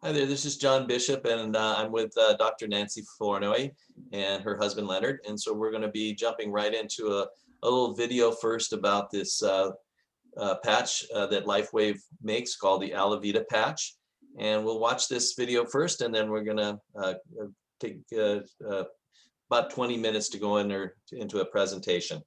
Hi there, this is John Bishop, and I'm with Dr. Nancy Flournoy and her husband Leonard. And so we're going to be jumping right into a little video first about this patch that LifeWave makes called the Alavita patch. And we'll watch this video first, and then we're going to take about 20 minutes to go into a presentation.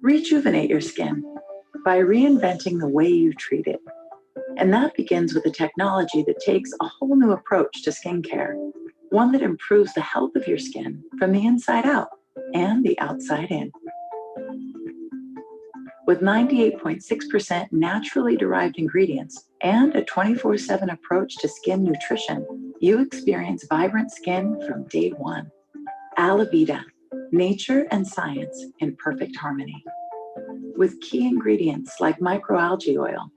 Rejuvenate your skin by reinventing the way you treat it. And that begins with a technology that takes a whole new approach to skincare, one that improves the health of your skin from the inside out and the outside in. With 98.6% naturally derived ingredients and a 24/7 approach to skin nutrition, you experience vibrant skin from day one. Alavita, nature and science in perfect harmony. With key ingredients like microalgae oil,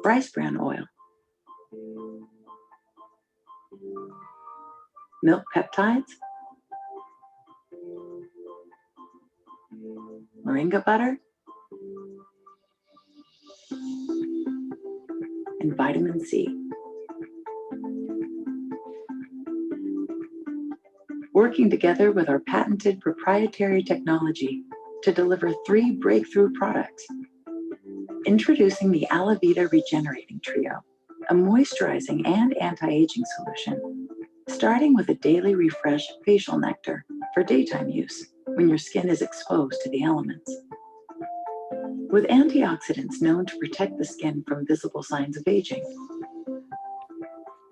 rice bran oil, milk peptides, moringa butter, and vitamin C. Working together with our patented proprietary technology to deliver 3 breakthrough products. Introducing the Alavita Regenerating Trio, a moisturizing and anti-aging solution, starting with a daily refresh facial nectar for daytime use when your skin is exposed to the elements. With antioxidants known to protect the skin from visible signs of aging.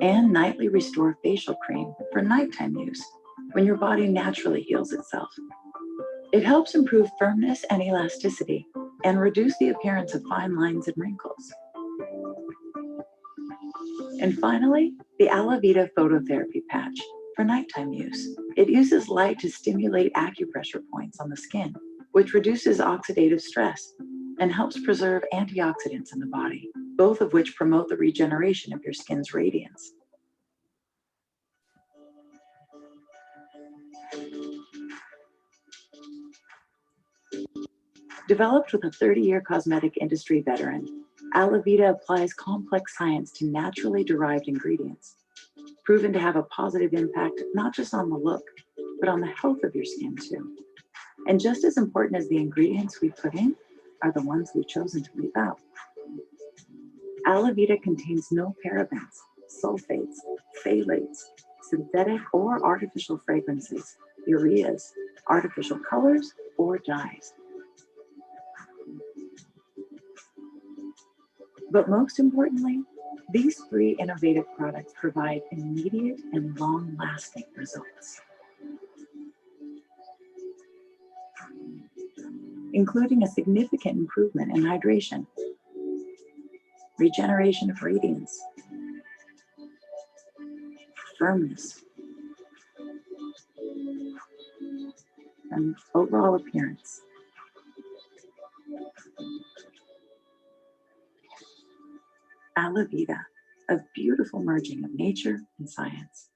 And nightly restore facial cream for nighttime use when your body naturally heals itself. It helps improve firmness and elasticity and reduce the appearance of fine lines and wrinkles. And finally, the Alavita phototherapy patch for nighttime use. It uses light to stimulate acupressure points on the skin, which reduces oxidative stress and helps preserve antioxidants in the body, both of which promote the regeneration of your skin's radiance. Developed with a 30-year cosmetic industry veteran, Alavita applies complex science to naturally derived ingredients, proven to have a positive impact not just on the look, but on the health of your skin too. And just as important as the ingredients we put in are the ones we've chosen to leave out. Alavita contains no parabens, sulfates, phthalates, synthetic or artificial fragrances, ureas, artificial colors, or dyes. But most importantly, these 3 innovative products provide immediate and long-lasting results, including a significant improvement in hydration, regeneration of radiance, firmness, and overall appearance. Alavita, a beautiful merging of nature and science.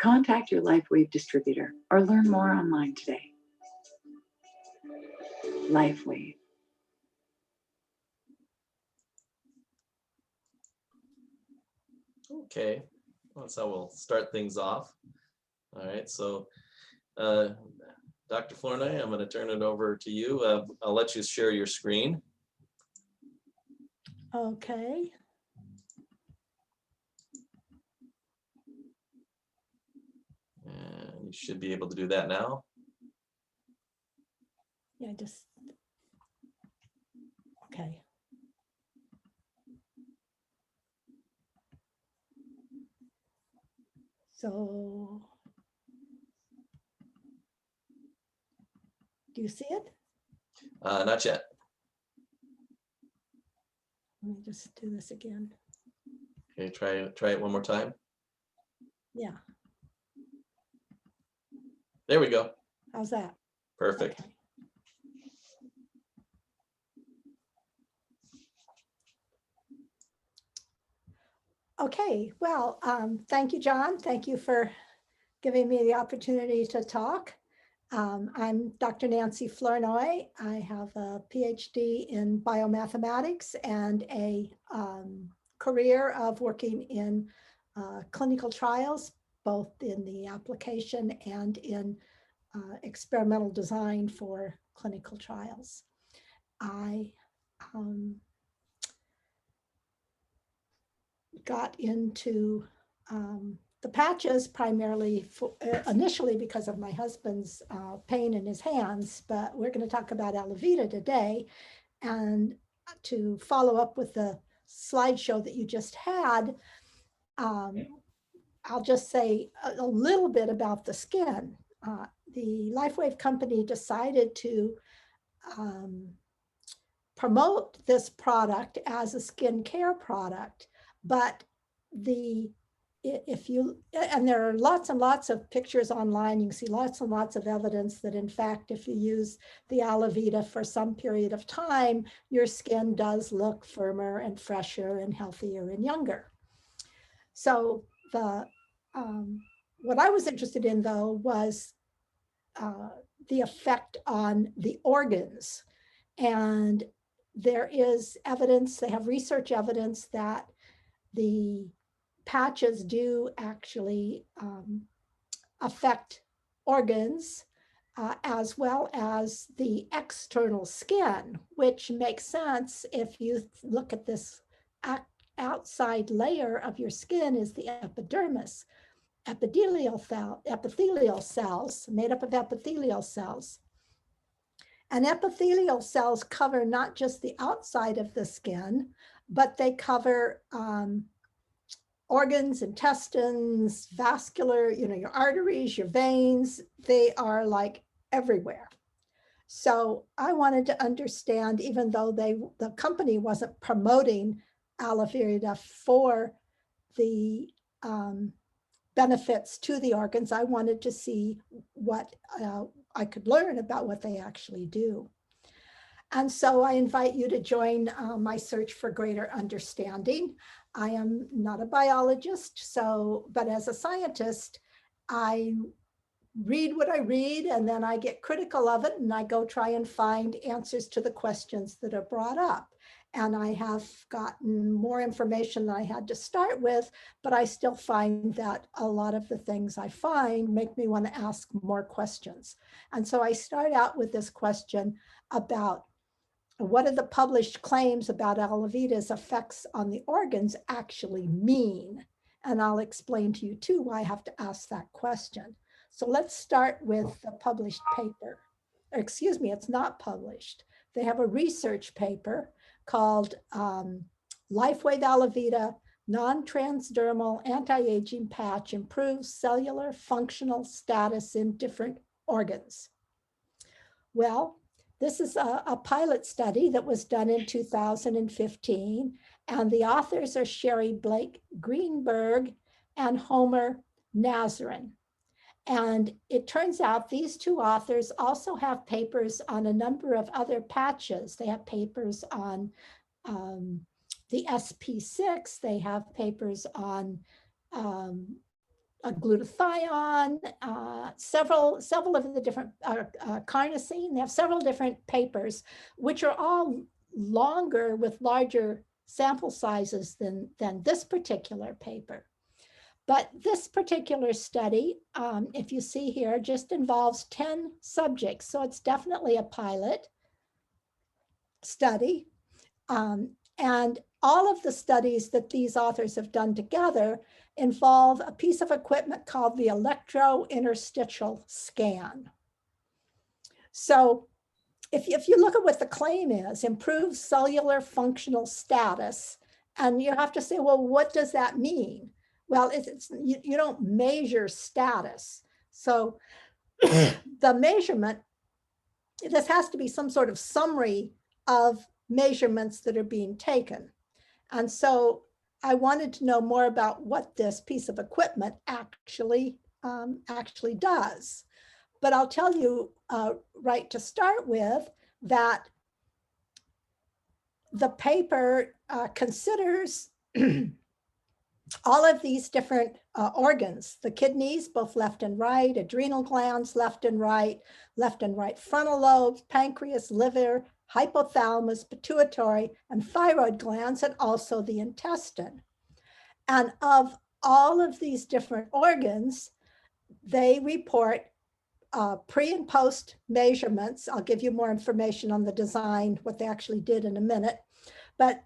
Contact your LifeWave distributor or learn more online today. LifeWave. Okay, that's how we'll start things off. All right, so Dr. Flournoy, I'm going to turn it over to you. I'll let you share your screen. Okay. And you should be able to do that now. Yeah, just, okay. So, do you see it? Not yet. Let me just do this again. Okay, try it one more time. Yeah. There we go. How's that? Perfect. Okay. Okay, well, thank you, John. Thank you for giving me the opportunity to talk. I'm Dr. Nancy Flournoy. I have a PhD in biomathematics and a career of working in clinical trials, both in the application and in experimental design for clinical trials. I got into the patches primarily initially because of my husband's pain in his hands, but we're going to talk about Alavita today. And to follow up with the slideshow that you just had, I'll just say a little bit about the skin. The LifeWave company decided to promote this product as a skincare product, but if you, and there are lots and lots of pictures online, you can see lots and lots of evidence that in fact, if you use the Alavita for some period of time, your skin does look firmer and fresher and healthier and younger. So what I was interested in though was the effect on the organs. And there is evidence, they have research evidence that the patches do actually affect organs as well as the external skin, which makes sense if you look at this outside layer of your skin is the epidermis, epithelial cells made up of epithelial cells. And epithelial cells cover not just the outside of the skin, but they cover organs, intestines, vascular, your arteries, your veins, they are like everywhere. So I wanted to understand, even though the company wasn't promoting Alavita for the benefits to the organs, I wanted to see what I could learn about what they actually do. And so I invite you to join my search for greater understanding. I am not a biologist, but as a scientist, I read what I read and then I get critical of it and I go try and find answers to the questions that are brought up. And I have gotten more information than I had to start with, but I still find that a lot of the things I find make me want to ask more questions. And so I start out with this question about what do the published claims about Alavita's effects on the organs actually mean? And I'll explain to you too why I have to ask that question. So let's start with the published paper. Excuse me, it's not published. They have a research paper called LifeWave Alavida Non-Transdermal Anti-Aging Patch Improves Cellular Functional Status in Different Organs. Well, this is a pilot study that was done in 2015, and the authors are Sherry Blake Greenberg and Homer Nazarin. And it turns out these two authors also have papers on a number of other patches. They have papers on the SP6, they have papers on a glutathione, several of the different carnosine. They have several different papers, which are all longer with larger sample sizes than this particular paper. But this particular study, if you see here, just involves 10 subjects. So it's definitely a pilot study. And all of the studies that these authors have done together involve a piece of equipment called the electrointerstitial scan. So if you look at what the claim is, improves cellular functional status, and you have to say, well, what does that mean? Well, you don't measure status. So the measurement, this has to be some sort of summary of measurements that are being taken. And so I wanted to know more about what this piece of equipment actually does. But I'll tell you right to start with that the paper considers all of these different organs, the kidneys, both left and right, adrenal glands, left and right frontal lobes, pancreas, liver, hypothalamus, pituitary, and thyroid glands, and also the intestine. And of all of these different organs, they report pre and post measurements. I'll give you more information on the design, what they actually did in a minute. But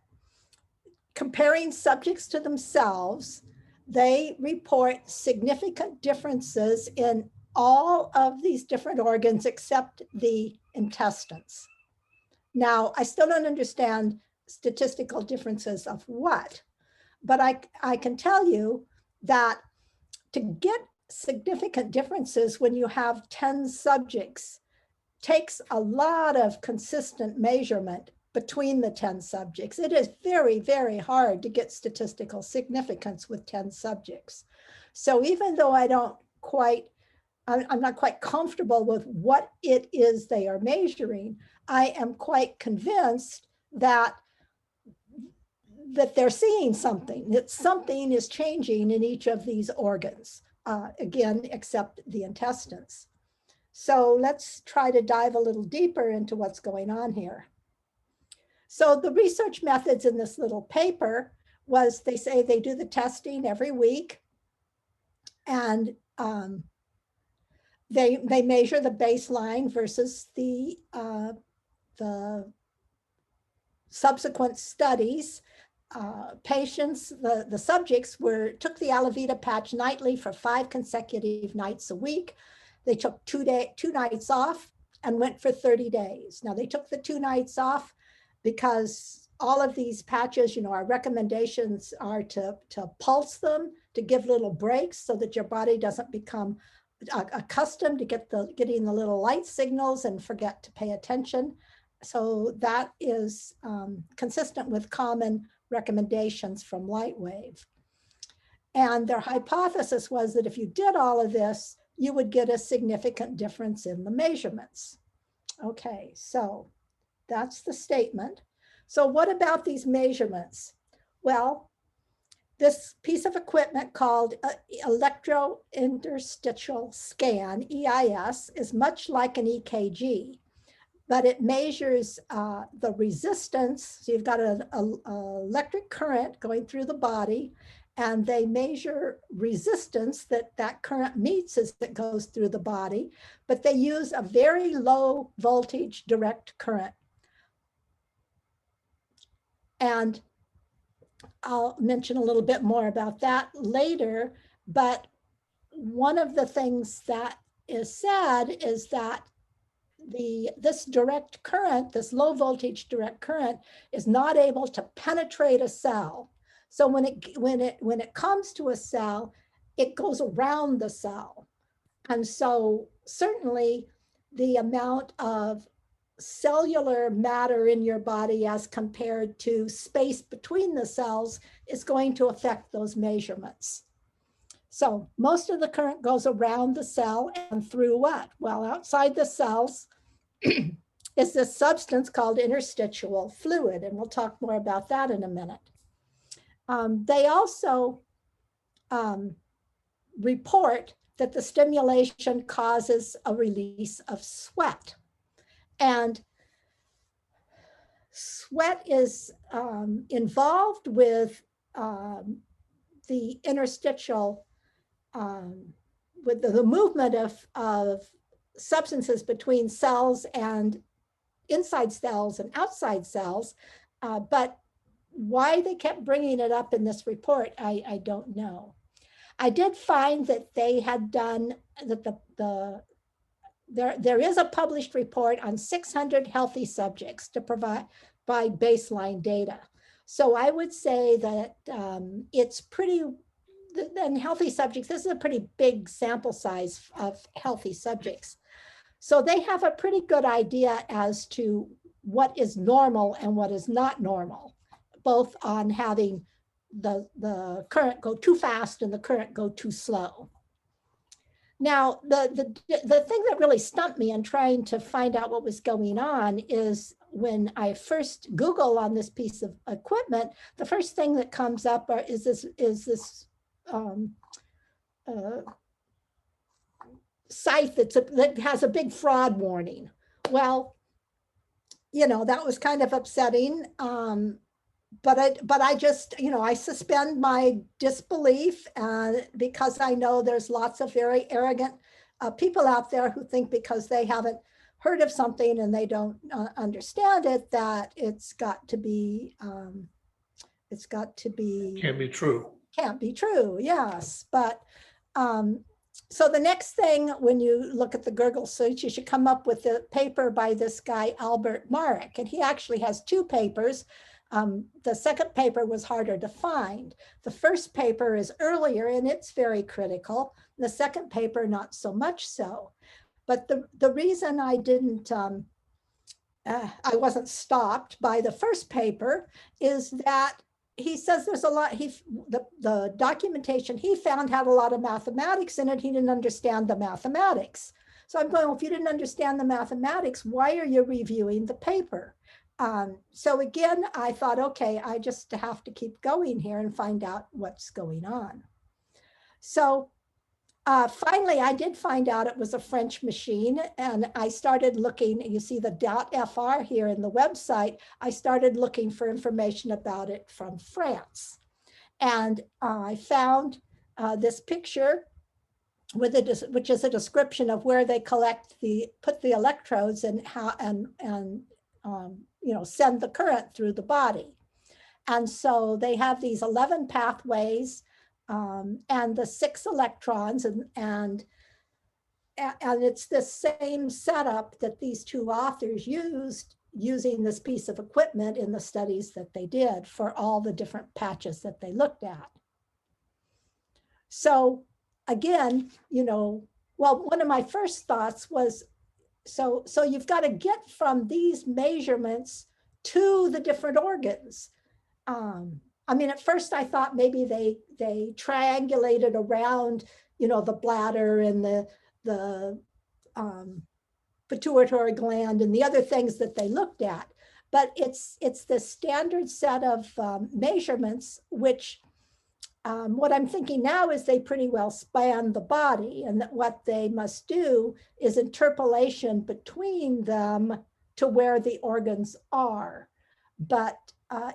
comparing subjects to themselves, they report significant differences in all of these different organs except the intestines. Now, I still don't understand statistical differences of what, but I can tell you that to get significant differences when you have 10 subjects takes a lot of consistent measurement between the 10 subjects. It is very, very hard to get statistical significance with 10 subjects. So even though I'm not quite comfortable with what it is they are measuring, I am quite convinced that they're seeing something, that something is changing in each of these organs, again, except the intestines. So let's try to dive a little deeper into what's going on here. So the research methods in this little paper was, they say they do the testing every week, and they measure the baseline versus the subsequent studies. Patients, the subjects took the Alavita patch nightly for 5 consecutive nights a week. They took 2 nights off and went for 30 days. Now they took the 2 nights off because all of these patches, our recommendations are to pulse them, to give little breaks so that your body doesn't become accustomed to getting the little light signals and forget to pay attention. So that is consistent with common recommendations from LifeWave. And their hypothesis was that if you did all of this, you would get a significant difference in the measurements. Okay, so that's the statement. So what about these measurements? Well, this piece of equipment called electrointerstitial scan, EIS, is much like an EKG, but it measures the resistance. So you've got an electric current going through the body, and they measure resistance that current meets as it goes through the body, but they use a very low voltage direct current. And I'll mention a little bit more about that later, but one of the things that is sad is that this direct current, this low voltage direct current, is not able to penetrate a cell. So when it comes to a cell, it goes around the cell. And so certainly the amount of cellular matter in your body as compared to space between the cells is going to affect those measurements. So most of the current goes around the cell and through what? Well, outside the cells is this substance called interstitial fluid, and we'll talk more about that in a minute. They also report that the stimulation causes a release of sweat. And sweat is involved with the interstitial, with the movement of substances between cells and inside cells and outside cells. But why they kept bringing it up in this report, I don't know. I did find that they had done, that there is a published report on 600 healthy subjects to provide by baseline data. So I would say that it's pretty, and healthy subjects, this is a pretty big sample size of healthy subjects. So they have a pretty good idea as to what is normal and what is not normal, both on having the current go too fast and the current go too slow. Now, the thing that really stumped me in trying to find out what was going on is when I first Google on this piece of equipment, the first thing that comes up is this site that has a big fraud warning. Well, you know, that was kind of upsetting. But I just, you know, I suspend my disbelief because I know there's lots of very arrogant people out there who think because they haven't heard of something and they don't understand it, that it's got to be, Can't be true. Can't be true, yes. But so the next thing, when you look at the Gurgle search, you should come up with a paper by this guy, Albert Marek, and he actually has two papers. The second paper was harder to find. The first paper is earlier and it's very critical. The second paper, not so much so. But the reason I didn't, I wasn't stopped by the first paper is that he says there's a lot, the documentation he found had a lot of mathematics in it. He didn't understand the mathematics. So I'm going, well, if you didn't understand the mathematics, why are you reviewing the paper? So again, I thought, okay, I just have to keep going here and find out what's going on. So finally, I did find out it was a French machine, and I started looking. You see the .fr here in the website. I started looking for information about it from France, and I found this picture with which is a description of where they put the electrodes and how you know, send the current through the body. And so they have these 11 pathways and the 6 electrons, and it's the same setup that these two authors used using this piece of equipment in the studies that they did for all the different patches that they looked at. So again, you know, well, one of my first thoughts was, so you've got to get from these measurements to the different organs. I mean, at first I thought maybe they triangulated around, you know, the bladder and the pituitary gland and the other things that they looked at. But it's the standard set of measurements, which what I'm thinking now is they pretty well span the body, and that what they must do is interpolation between them to where the organs are. But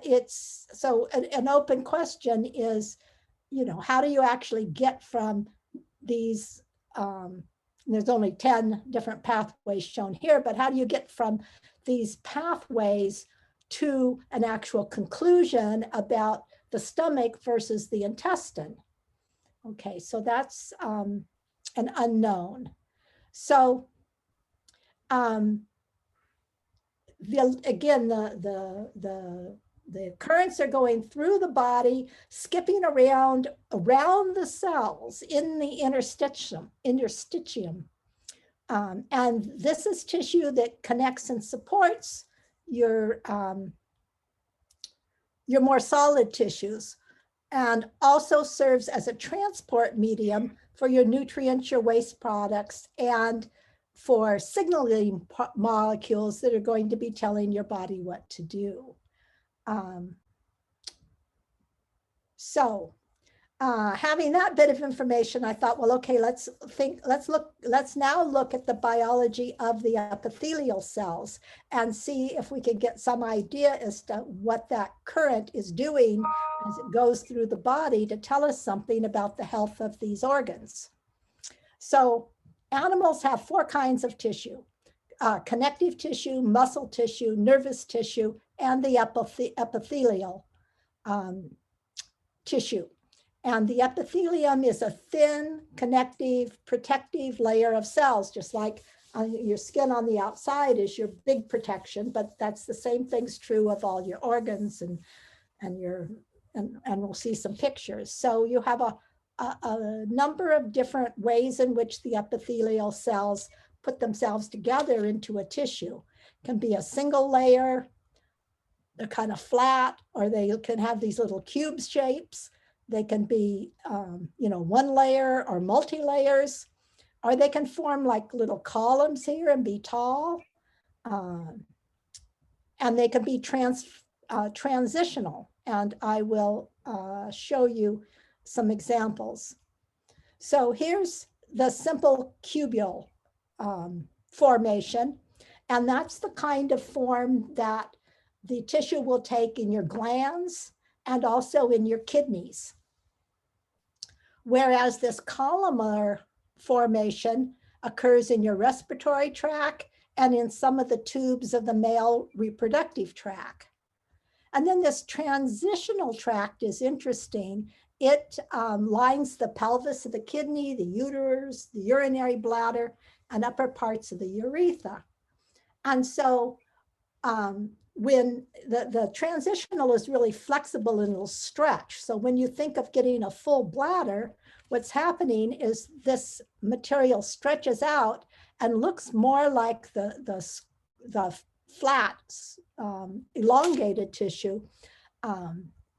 it's so an open question is, you know, how do you actually get from these, there's only 10 different pathways shown here, but how do you get from these pathways to an actual conclusion about the stomach versus the intestine? Okay, so that's an unknown. So again, the currents are going through the body, skipping around the cells in the interstitium. And this is tissue that connects and supports your more solid tissues, and also serves as a transport medium for your nutrients, your waste products, and for signaling molecules that are going to be telling your body what to do. Having that bit of information, I thought, well, okay, let's now look at the biology of the epithelial cells and see if we can get some idea as to what that current is doing as it goes through the body to tell us something about the health of these organs. So animals have 4 kinds of tissue: connective tissue, muscle tissue, nervous tissue, and the epithelial tissue. And the epithelium is a thin, connective, protective layer of cells, just like your skin on the outside is your big protection, but that's the same thing's true of all your organs and we'll see some pictures. So you have a number of different ways in which the epithelial cells put themselves together into a tissue. It can be a single layer, they're kind of flat, or they can have these little cube shapes. They can be, you know, one layer or multi-layers, or they can form like little columns here and be tall. And they can be transitional. And I will show you some examples. So here's the simple cubial formation. And that's the kind of form that the tissue will take in your glands and also in your kidneys. Whereas this columnar formation occurs in your respiratory tract and in some of the tubes of the male reproductive tract. And then this transitional tract is interesting. It lines the pelvis of the kidney, the uterus, the urinary bladder, and upper parts of the urethra. And so when the transitional is really flexible and it'll stretch. So when you think of getting a full bladder, what's happening is this material stretches out and looks more like the flat, elongated tissue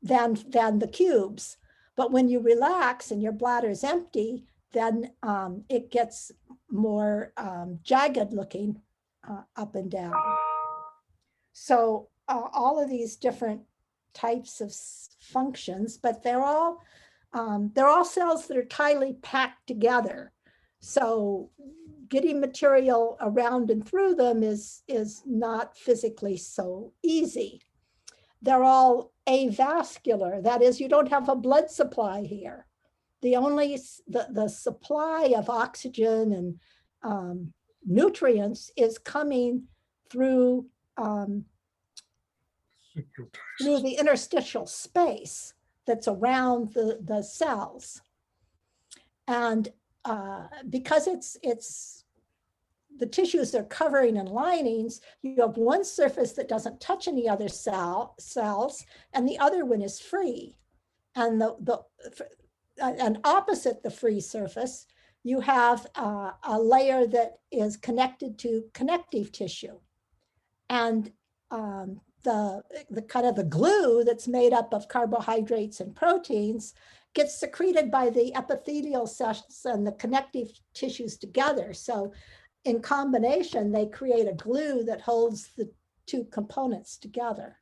than the cubes. But when you relax and your bladder is empty, then it gets more jagged looking up and down. So all of these different types of functions, but they're all cells that are tightly packed together. So getting material around and through them is not physically so easy. They're all avascular. That is, you don't have a blood supply here. The supply of oxygen and nutrients is coming through the interstitial space that's around the cells. And because it's the tissues they're covering and linings, you have one surface that doesn't touch any other cells, and the other one is free. And and opposite the free surface, you have a layer that is connected to connective tissue. And the kind of the glue that's made up of carbohydrates and proteins gets secreted by the epithelial cells and the connective tissues together. So in combination, they create a glue that holds the two components together.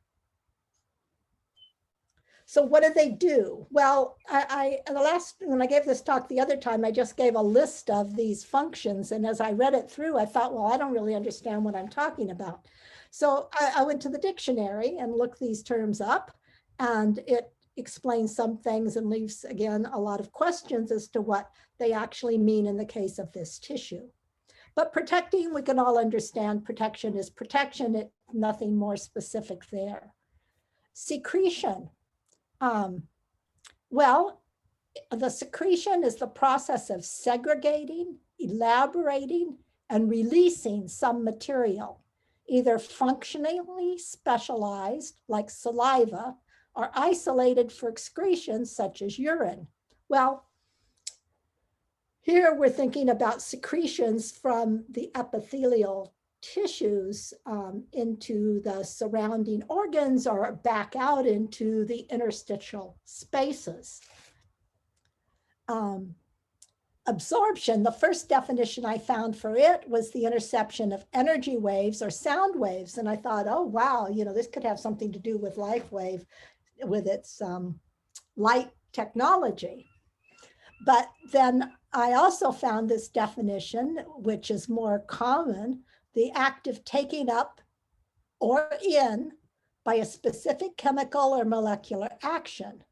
So what do they do? Well, when I gave this talk the other time, I just gave a list of these functions. And as I read it through, I thought, well, I don't really understand what I'm talking about. So I went to the dictionary and looked these terms up, and it explains some things and leaves, again, a lot of questions as to what they actually mean in the case of this tissue. But protecting, we can all understand protection is protection. It's nothing more specific there. Secretion. Well, the secretion is the process of segregating, elaborating, and releasing some material, either functionally specialized, like saliva, or isolated for excretion, such as urine. Well, here we're thinking about secretions from the epithelial tissues into the surrounding organs or back out into the interstitial spaces. Absorption, the first definition I found for it was the interception of energy waves or sound waves. And I thought, oh, wow, this could have something to do with LifeWave with its light technology. But then I also found this definition, which is more common, the act of taking up or in by a specific chemical or molecular action,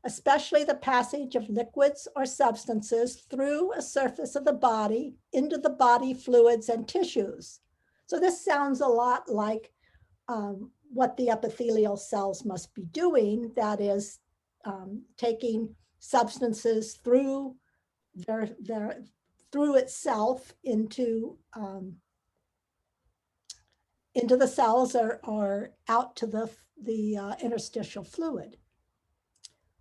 especially the passage of liquids or substances through a surface of the body into the body fluids and tissues. So this sounds a lot like what the epithelial cells must be doing, that is taking substances through through itself into the cells or out to the interstitial fluid.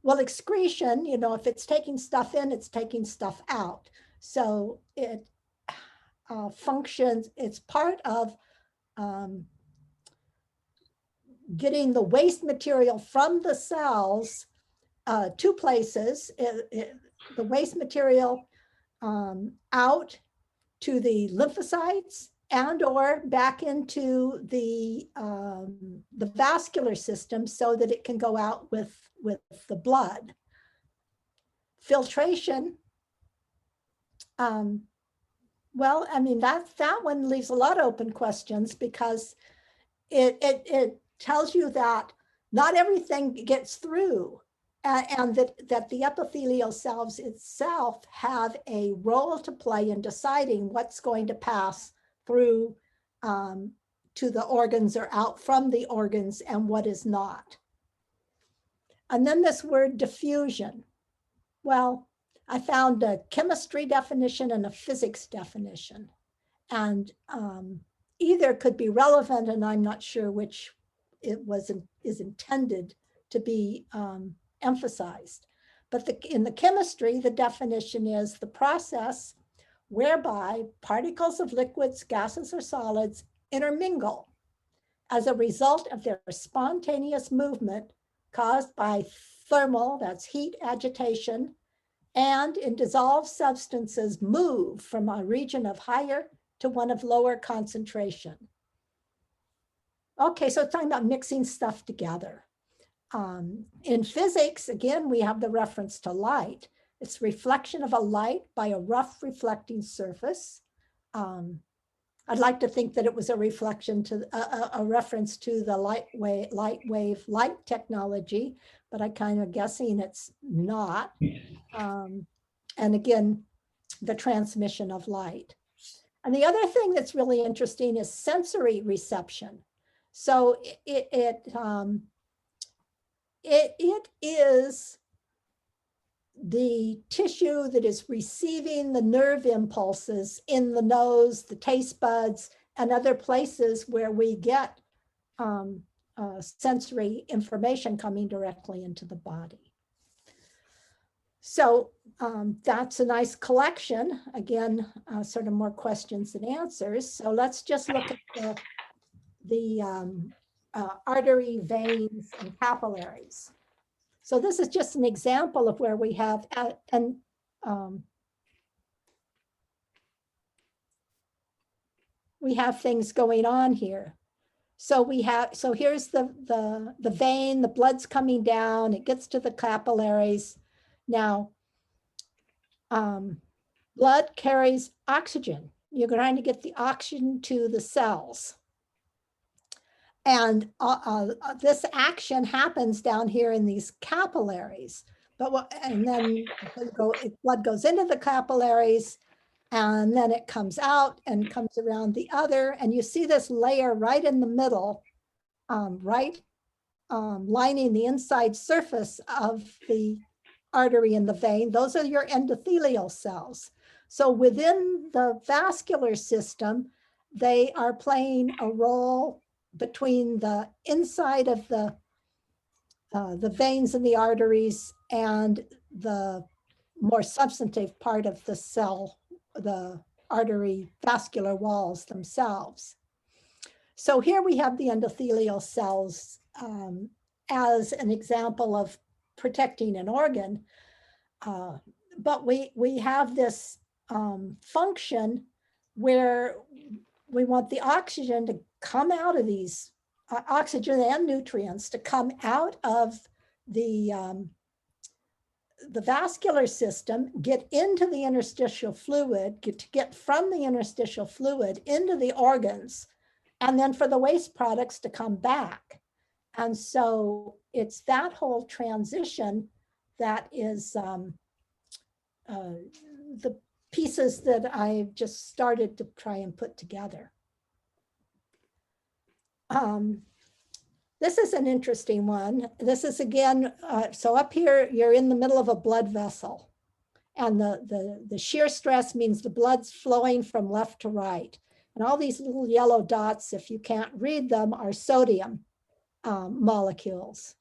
Well, excretion, if it's taking stuff in, it's taking stuff out. So it functions, it's part of getting the waste material from the cells two places. The waste material out to the lymphocytes and or back into the vascular system so that it can go out with the blood. Filtration, well, I mean, that one leaves a lot of open questions, because it tells you that not everything gets through, and that the epithelial cells itself have a role to play in deciding what's going to pass through to the organs or out from the organs and what is not. And then this word diffusion. Well, I found a chemistry definition and a physics definition, and either could be relevant, and I'm not sure which is intended to be emphasized. But in the chemistry, the definition is the process whereby particles of liquids, gases, or solids intermingle as a result of their spontaneous movement caused by thermal, that's heat agitation, and in dissolved substances move from a region of higher to one of lower concentration. Okay, so it's talking about mixing stuff together. In physics, again, we have the reference to light. It's reflection of a light by a rough reflecting surface. I'd like to think that it was a reflection to a reference to the LifeWave light technology, but I kind of guessing it's not. And again, the transmission of light. And the other thing that's really interesting is sensory reception. So it is the tissue that is receiving the nerve impulses in the nose, the taste buds, and other places where we get sensory information coming directly into the body. So that's a nice collection. Again, sort of more questions than answers. So let's just look at the artery, veins, and capillaries. So this is just an example of where we have, we have things going on here. So here's the vein, the blood's coming down, it gets to the capillaries. Now, blood carries oxygen. You're trying to get the oxygen to the cells. And this action happens down here in these capillaries. And then blood goes into the capillaries, and then it comes out and comes around the other. And you see this layer right in the middle, lining the inside surface of the artery and the vein. Those are your endothelial cells. So within the vascular system, they are playing a role between the inside of the veins and the arteries and the more substantive part of the cell, the artery vascular walls themselves. So here we have the endothelial cells as an example of protecting an organ, but we have this function where we want the oxygen to come out of these, oxygen and nutrients to come out of the vascular system, get into the interstitial fluid, get from the interstitial fluid into the organs, and then for the waste products to come back. And so it's that whole transition that is the pieces that I've just started to try and put together. This is an interesting one. This is again, so up here, you're in the middle of a blood vessel, and the shear stress means the blood's flowing from left to right. And all these little yellow dots, if you can't read them, are sodium molecules.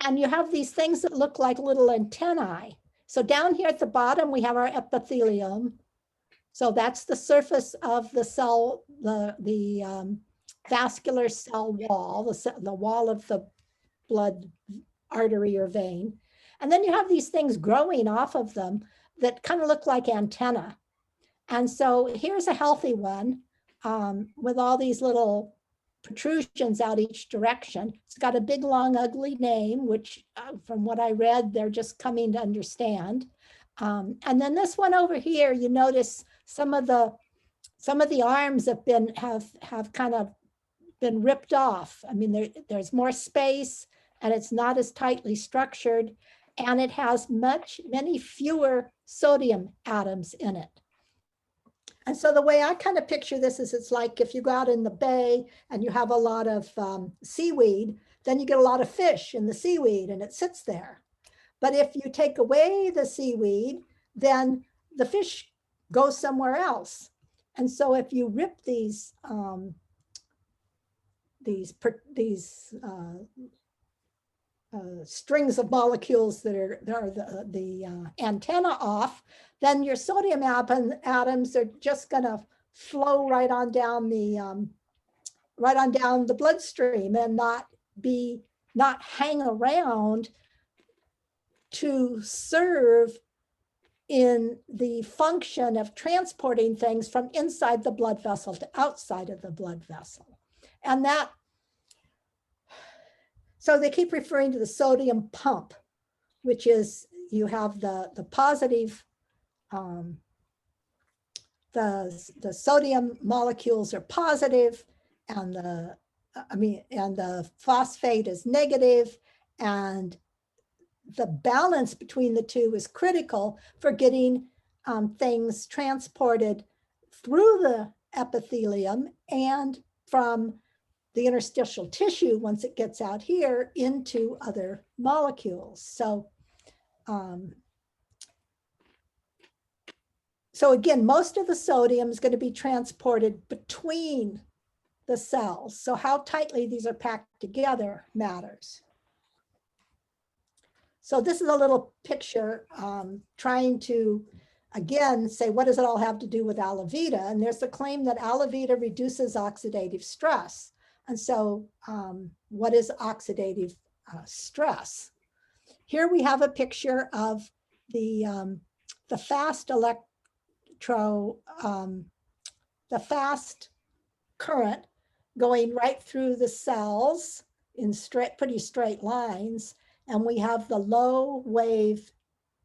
And you have these things that look like little antennae. So down here at the bottom, we have our epithelium. So that's the surface of the cell, the vascular cell wall, the wall of the blood artery or vein. And then you have these things growing off of them that kind of look like antenna. And so here's a healthy one with all these little protrusions out each direction. It's got a big, long, ugly name, which from what I read, they're just coming to understand. And then this one over here, you notice some of the arms have kind of been ripped off. I mean, there's more space and it's not as tightly structured, and it has many fewer sodium atoms in it. And so the way I kind of picture this is it's like if you go out in the bay and you have a lot of seaweed, then you get a lot of fish in the seaweed and it sits there. But if you take away the seaweed, then the fish go somewhere else. And so if you rip these strings of molecules that are the antenna off, then your sodium atoms are just going to flow right on down the bloodstream and not hang around to serve in the function of transporting things from inside the blood vessel to outside of the blood vessel. And so they keep referring to the sodium pump, which is you have the positive, the sodium molecules are positive, and the phosphate is negative, and the balance between the two is critical for getting things transported through the epithelium and from the interstitial tissue once it gets out here into other molecules. So, so again, most of the sodium is going to be transported between the cells. So how tightly these are packed together matters. So this is a little picture trying to, again, say, what does it all have to do with Alavita? And there's the claim that Alavita reduces oxidative stress. And so what is oxidative stress? Here we have a picture of the fast the fast current going right through the cells in pretty straight lines. And we have the low wave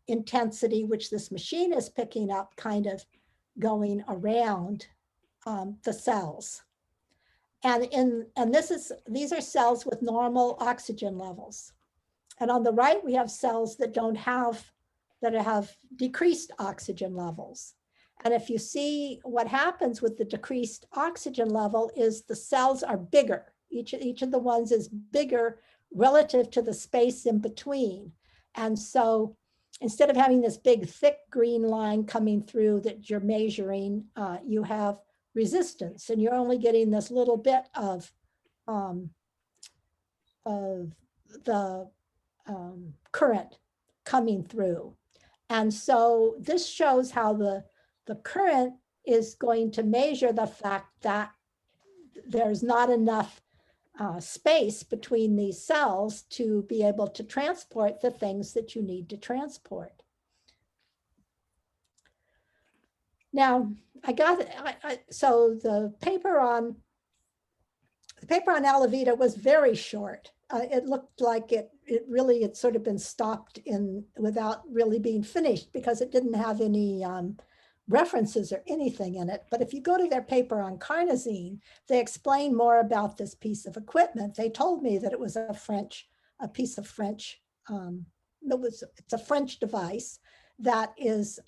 intensity, which this machine is picking up, kind of going around the cells. And these are cells with normal oxygen levels. And on the right, we have cells that have decreased oxygen levels. And if you see what happens with the decreased oxygen level is the cells are bigger. Each of the ones is bigger relative to the space in between. And so instead of having this big, thick green line coming through that you're measuring, you have resistance, and you're only getting this little bit of the current coming through. And so this shows how the current is going to measure the fact that there's not enough space between these cells to be able to transport the things that you need to transport. Now, so the paper on Alavita was very short. It looked like it sort of been stopped without really being finished because it didn't have any references or anything in it. But if you go to their paper on carnosine, they explain more about this piece of equipment. They told me that it was a piece of French, it's a French device that is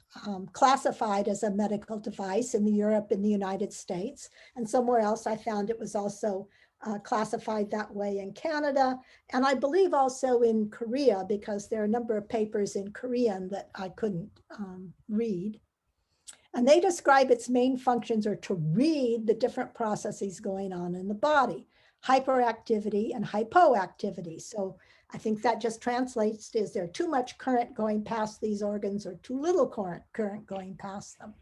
classified as a medical device in Europe, in the United States, and somewhere else I found it was also classified that way in Canada, and I believe also in Korea, because there are a number of papers in Korean that I couldn't read. And they describe its main functions are to read the different processes going on in the body, hyperactivity and hypoactivity. So I think that just translates to, is there too much current going past these organs or too little current going past them?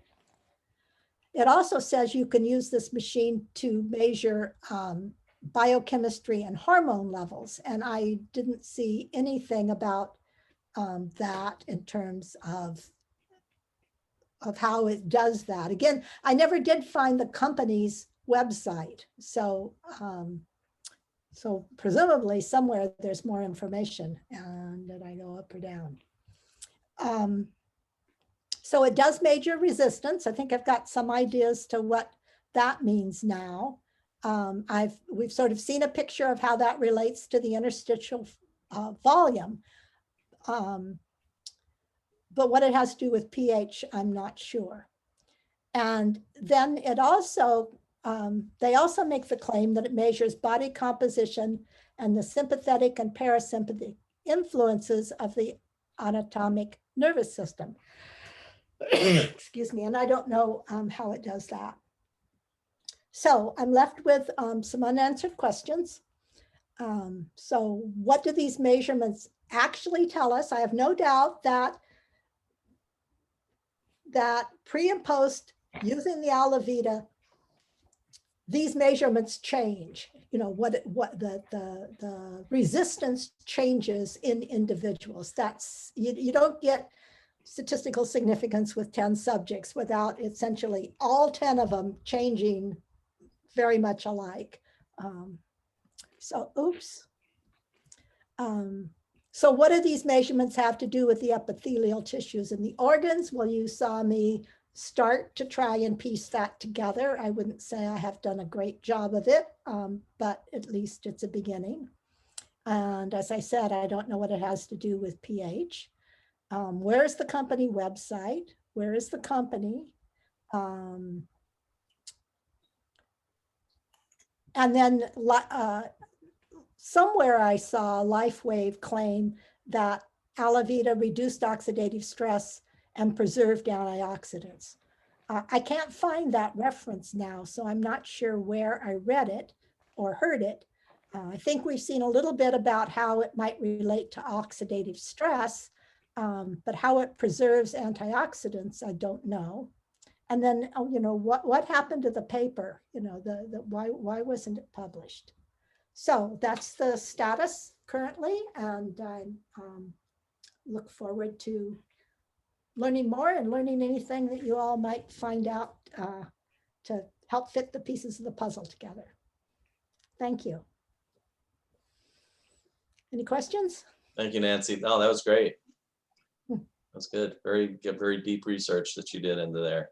It also says you can use this machine to measure biochemistry and hormone levels. And I didn't see anything about that in terms of how it does that. Again, I never did find the company's website. So, so presumably somewhere there's more information, and did I go up or down? So it does measure resistance. I think I've got some ideas to what that means now. We've sort of seen a picture of how that relates to the interstitial volume. But what it has to do with pH, I'm not sure. And then it also, they also make the claim that it measures body composition and the sympathetic and parasympathetic influences of the autonomic nervous system. Excuse me, and I don't know how it does that. So I'm left with some unanswered questions. So what do these measurements actually tell us? I have no doubt that pre and post using the Alavita, these measurements change. You know, what the resistance changes in individuals. That's, you don't get statistical significance with 10 subjects without essentially all 10 of them changing very much alike. So what do these measurements have to do with the epithelial tissues and the organs? Well, you saw me start to try and piece that together. I wouldn't say I have done a great job of it, but at least it's a beginning. And as I said, I don't know what it has to do with pH. Where's the company website? Where is the company? And then somewhere I saw LifeWave claim that Alavita reduced oxidative stress and preserved antioxidants. I can't find that reference now, so I'm not sure where I read it or heard it. I think we've seen a little bit about how it might relate to oxidative stress, but how it preserves antioxidants, I don't know. And then, you know, what happened to the paper? You know, why wasn't it published? So that's the status currently, and I look forward to learning more and learning anything that you all might find out to help fit the pieces of the puzzle together. Thank you. Any questions? Thank you, Nancy. Oh, that was great. That's good. Very deep research that you did into there.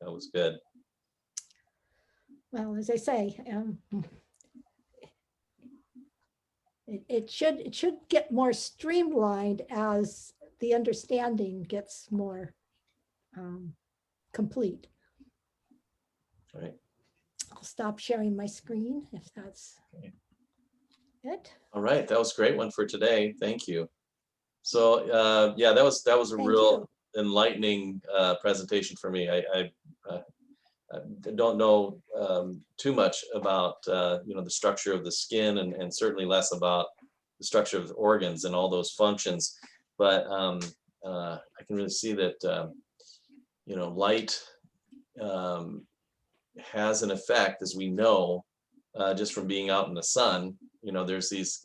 That was good. Well, as I say, it should get more streamlined as the understanding gets more complete. All right. I'll stop sharing my screen if that's it. All right, that was a great one for today. Thank you. So yeah, that was a Thank real you. enlightening presentation for me. I don't know too much about you know, the structure of the skin, and certainly less about the structure of the organs and all those functions. But I can really see that you know, light has an effect, as we know, just from being out in the sun. You know, there's these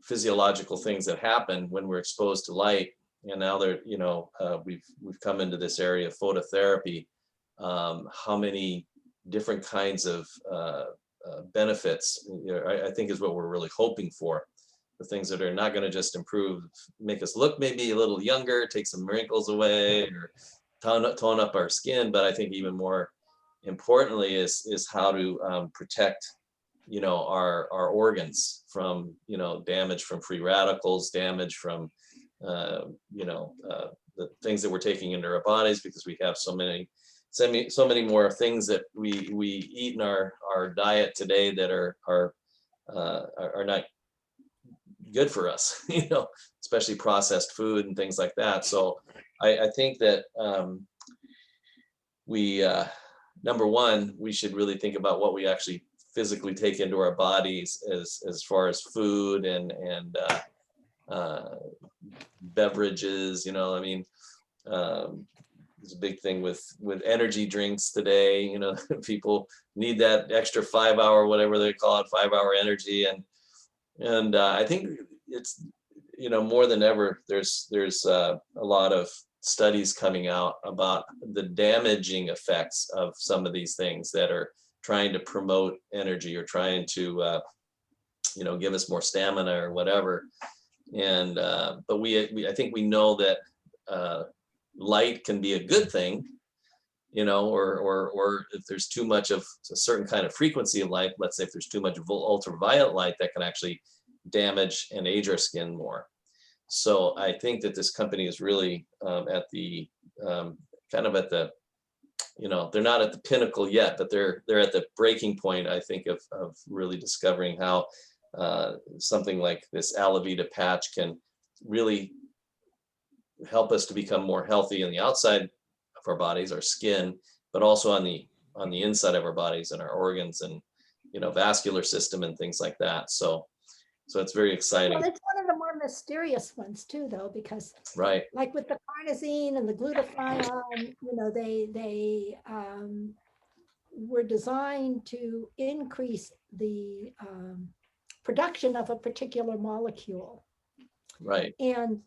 physiological things that happen when we're exposed to light. And now they're, you know, we've come into this area of phototherapy. How many different kinds of benefits, you know, I think is what we're really hoping for. The things that are not going to just improve, make us look maybe a little younger, take some wrinkles away, or tone up our skin, but I think even more importantly is how to protect, you know, our organs from, you know, damage from free radicals, damage from you know, the things that we're taking into our bodies, because we have so many more things that we eat in our diet today that are not good for us, you know, especially processed food and things like that. So I think that we number one, we should really think about what we actually physically take into our bodies as far as food and beverages. You know, I mean, there's a big thing with energy drinks today. You know, people need that extra 5 hour, whatever they call it, 5 hour energy, and I think it's, you know, more than ever, there's a lot of studies coming out about the damaging effects of some of these things that are trying to promote energy or trying to give us more stamina or whatever. And but I think we know that light can be a good thing, or if there's too much of a certain kind of frequency of light, let's say if there's too much ultraviolet light, that can actually damage and age our skin more. So I think that this company is really at the kind of at the, they're not at the pinnacle yet, but they're at the breaking point, I think, of really discovering how something like this Alavita patch can really help us to become more healthy on the outside of our bodies, our skin, but also on the inside of our bodies and our organs and vascular system and things like that. So it's very exciting. Well, it's one of the more mysterious ones too, though, because right, like with the carnosine and the glutathione, they were designed to increase the production of a particular molecule. right, And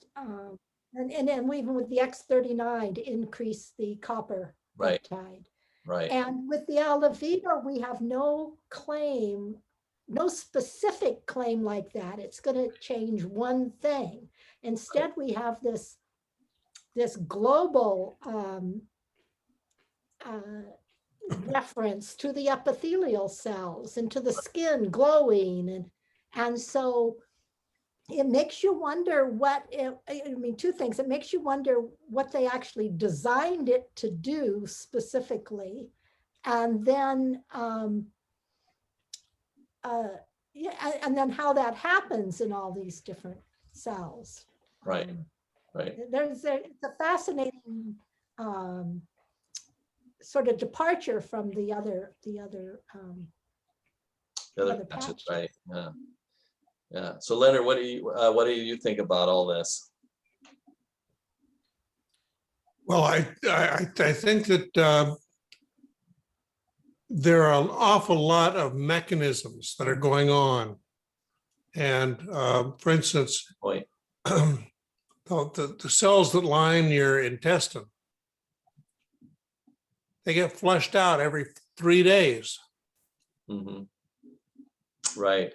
even with the X39 to increase the copper right, peptide. right. And with the Alavita, we have no claim, no specific claim like that. It's going to change one thing. Instead, we have this global reference to the epithelial cells and to the skin glowing. And so it makes you wonder two things. It makes you wonder what they actually designed it to do specifically. And then, and then how that happens in all these different cells. Right, right. It's a fascinating sort of departure from the other patches. Right. Yeah. Yeah. So Leonard, what do you think about all this? Well, I think that there are an awful lot of mechanisms that are going on, and for instance, Point. the cells that line your intestine, they get flushed out every 3 days. Mm-hmm. Right.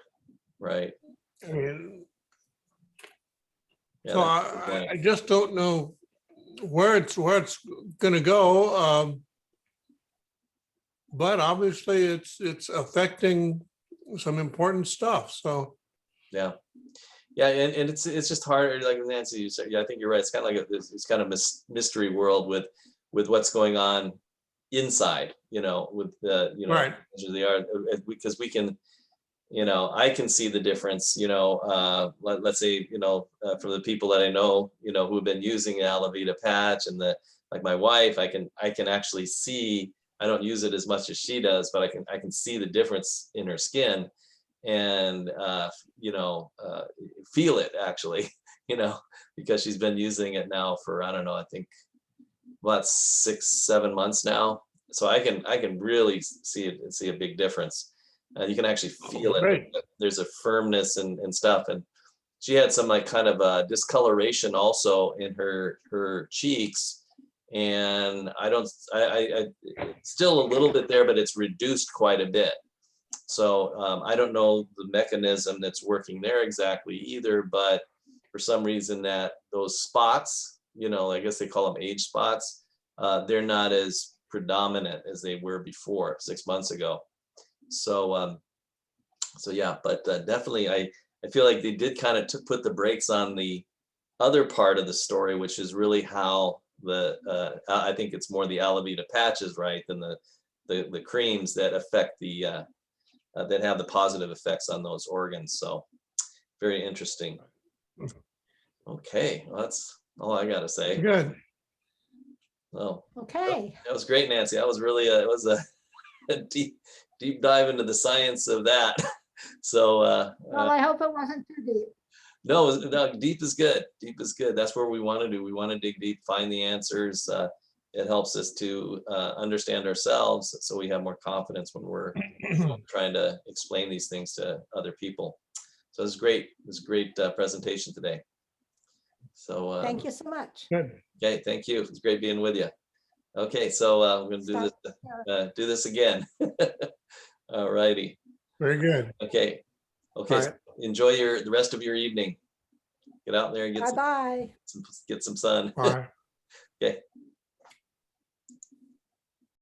Right. And Yeah, so I just don't know where it's going to go, but obviously it's affecting some important stuff. So yeah, and it's just hard. Like Nancy, you said, yeah, I think you're right. It's kind of like it's kind of mystery world with what's going on inside. With the right. They are, because we can. I can see the difference, let's say, from the people that I know, who have been using Alavita patch and like my wife, I can actually see, I don't use it as much as she does, but I can see the difference in her skin and, feel it actually, because she's been using it now for, I don't know, I think about 6-7 months now. So I can really see a big difference. You can actually feel it. Great. There's a firmness and stuff. And she had some like kind of discoloration also in her cheeks. And I still a little bit there, but it's reduced quite a bit. So I don't know the mechanism that's working there exactly either, but for some reason that those spots, I guess they call them age spots, they're not as predominant as they were before 6 months ago. So yeah, but definitely I feel like they did kind of put the brakes on the other part of the story, which is really how I think it's more the Alavita patches, right, than the creams that affect that have the positive effects on those organs. So very interesting. Okay, well, that's all I gotta say. Good. Well, Okay. that was great, Nancy. That was really it was a deep dive into the science of that. So Well, I hope it wasn't too deep. no, deep is good. Deep is good. That's where we want to do. We want to dig deep, find the answers. It helps us to understand ourselves, so we have more confidence when we're trying to explain these things to other people. So it was great. It was a great presentation today. So Thank you so much. Good. okay, thank you. It's great being with you. Okay, so we're gonna do this again. All righty. Very good. Okay. Okay. All So right. enjoy the rest of your evening. Get out there and Bye-bye. get some sun. Bye. Okay.